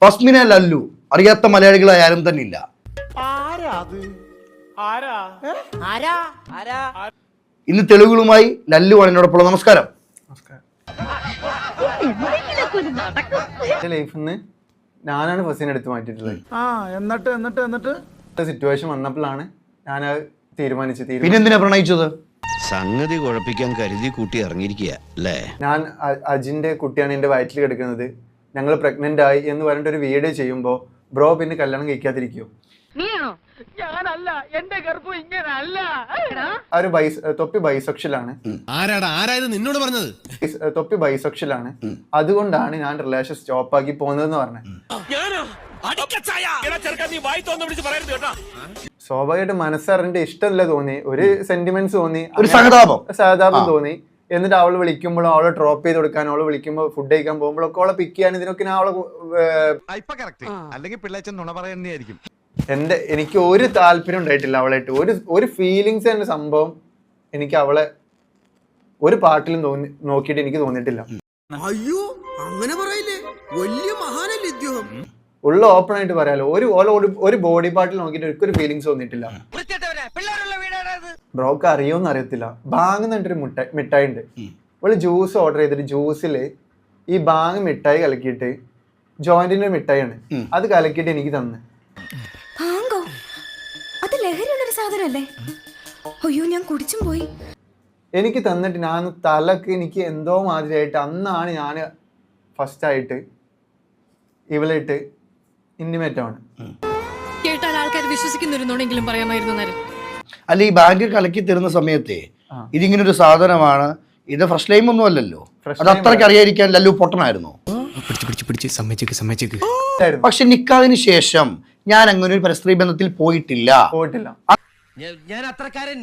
ഫസ്മിനെ ലല്ലു അറിയാത്ത മലയാളികളായ ആരും തന്നെ ഇല്ല. ഇന്ന് തെളിവുകളുമായി ലല്ലുവാണ് എന്നോടൊപ്പം. നമസ്കാരം. ലൈഫിൽ നിന്ന് ഞാനാണ് ഫസ്റ്റിനെ എടുത്ത് മാറ്റിയിട്ടുള്ളത്. എന്നിട്ട് സിറ്റുവേഷൻ വന്നപ്പോഴാണ് ഞാൻ തീരുമാനിച്ചത്. പിന്നെ എന്തിനാ പ്രണയിച്ചത്? സംഗതി കുഴപ്പിക്കാൻ കരുതി കൂട്ടി ഇറങ്ങിയിരിക്കുക അല്ലേ? ഞാൻ അജിന്റെ കുട്ടിയാണ് എന്റെ വയറ്റിൽ കിടക്കുന്നത്, ഞങ്ങൾ പ്രഗ്നന്റ് ആയി എന്ന് പറഞ്ഞിട്ട് ഒരു വീഡിയോ ചെയ്യുമ്പോൾ ബ്രോ പിന്നെ കല്യാണം കഴിക്കാതിരിക്കോ? തൊപ്പി ബൈസെക്ഷലാണ്. നിന്നോട് പറഞ്ഞത് തൊപ്പി ബൈസെക്ഷലാണ്. അതുകൊണ്ടാണ് ഞാൻ റിലേഷൻ സ്റ്റോപ്പ് ആക്കി പോകുന്നതെന്ന് പറഞ്ഞത്. സ്വാഭാവികമായിട്ട് മനസ്സറിഞ്ഞിട്ട് ഇഷ്ടമല്ല തോന്നി, ഒരു സെന്റിമെന്റ്സ് തോന്നി, ഒരു സഹതാപം തോന്നി. എന്നിട്ട് അവള് വിളിക്കുമ്പോഴും അവളെ ഡ്രോപ്പ് ചെയ്ത് കൊടുക്കാൻ, അവള് വിളിക്കുമ്പോൾ ഫുഡ് കഴിക്കാൻ പോകുമ്പോഴൊക്കെ അവളെ പിക്ക് ചെയ്യാൻ, ഇതിനൊക്കെ ഞാൻ അവളെ എനിക്ക് ഒരു താല്പര്യം ഉണ്ടായിട്ടില്ല അവളായിട്ട്. ഒരു ഫീലിങ്സ് എന്ന സംഭവം എനിക്ക് അവളെ ഒരു പാട്ടിലും നോക്കിയിട്ട് എനിക്ക് തോന്നിയിട്ടില്ല. അയ്യോ അങ്ങനെ പറയില്ലേ, വലിയ മഹാനല്ലേ ഇദ്ദേഹം. ഉള്ള ഓപ്പൺ ആയിട്ട് പറയാലോ, ഒരു ബോഡി പാർട്ടിൽ നോക്കിയിട്ട് ഒരിക്കലും ഒരു ഫീലിങ്സ് തോന്നിയിട്ടില്ല. ബ്രോക്ക് അറിയോന്ന് അറിയത്തില്ല, ബാങ് എന്നിട്ടൊരു മിഠായി ഉണ്ട്. അവള് ജ്യൂസ് ഓർഡർ ചെയ്തിട്ട് ജ്യൂസിൽ ഈ ബാങ് മിഠായി കലക്കിയിട്ട്, ജോയിന്റിന്റെ മിഠായിയാണ്, അത് കലക്കിയിട്ട് എനിക്ക് തന്നെ. എനിക്ക് തന്നിട്ട് ഞാൻ തലക്ക് എനിക്ക് എന്തോ മാതിരിയായിട്ട് അന്നാണ് ഞാൻ ഫസ്റ്റ് ആയിട്ട് ഇവളായിട്ട് ഇന്റിമേറ്റ് ആണ്. കേട്ടാൽ ആൾക്കാർ വിശ്വസിക്കുന്നുണ്ടെങ്കിലും പറയാമായിരുന്നു. അല്ല, ഈ ബാങ്ക് കലക്കി തരുന്ന സമയത്തെ ഇതിങ്ങനെ ഒരു സാധനമാണ്, ഇത് ഫസ്റ്റ് ടൈം ഒന്നും അല്ലല്ലോ, അത് അത്രയ്ക്ക് അറിയാതിരിക്കാൻ ലല്ലു പൊട്ടനായിരുന്നു. പക്ഷെ നിക്കാഹിന് ശേഷം ഞാൻ അങ്ങനെ ഒരു പരസ്ത്രീ ബന്ധത്തിൽ പോയിട്ടില്ല. ഞാൻ അത്രക്കാരൻ